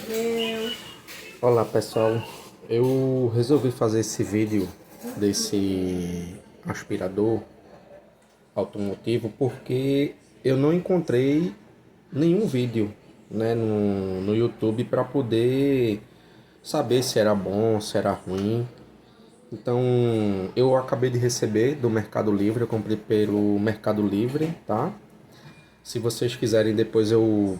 Deus. Olá pessoal, eu resolvi fazer esse vídeo desse aspirador automotivo porque eu não encontrei nenhum vídeo, né, no YouTube para poder saber se era bom, se era ruim. Então eu acabei de receber do Mercado Livre, eu comprei pelo Mercado Livre, tá? Se vocês quiserem, depois eu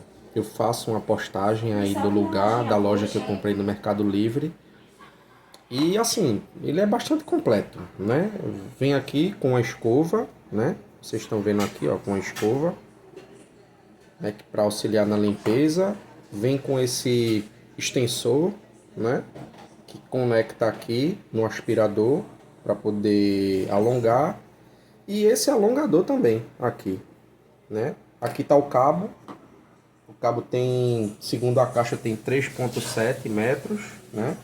faço uma postagem aí do lugar, da loja que eu comprei no Mercado Livre. E assim, ele é bastante completo, né? Vem aqui com a escova, né? Vocês estão vendo aqui, ó, com a escova, né? Para auxiliar na limpeza. Vem com esse extensor, né? Que conecta aqui no aspirador para poder alongar. E esse alongador também, aqui, né? Aqui tá o cabo. O cabo tem, segundo a caixa, tem 3,7 metros, né?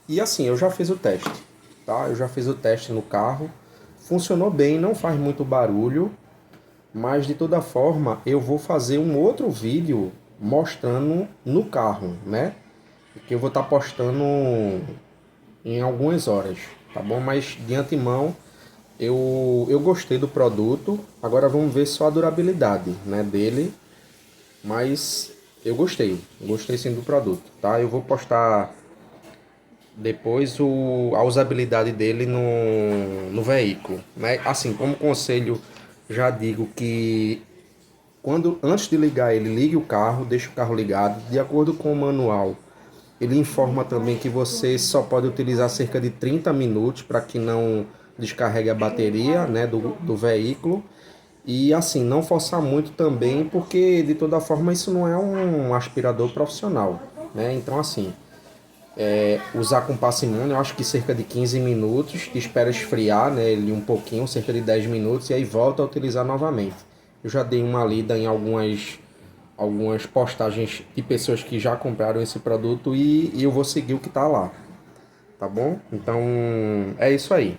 E assim, eu já fiz o teste, tá? Eu já fiz o teste no carro. Funcionou bem, não faz muito barulho, mas de toda forma eu vou fazer um outro vídeo mostrando no carro, né? Que eu vou estar postando em algumas horas, tá bom? Mas de antemão eu gostei do produto. Agora vamos ver só a durabilidade, né, dele. Mas eu gostei sim do produto, tá? Eu vou postar depois a usabilidade dele no veículo, né? Assim, como conselho, já digo que antes de ligar ele, ligue o carro, deixe o carro ligado. De acordo com o manual, ele informa também que você só pode utilizar cerca de 30 minutos para que não descarregue a bateria, né, do veículo. E assim, não forçar muito também, porque de toda forma isso não é um aspirador profissional, né? Então assim, usar com parcimônia, eu acho que cerca de 15 minutos, espera esfriar, né, ele um pouquinho, cerca de 10 minutos, e aí volta a utilizar novamente. Eu já dei uma lida em algumas postagens de pessoas que já compraram esse produto e eu vou seguir o que está lá, tá bom? Então é isso aí.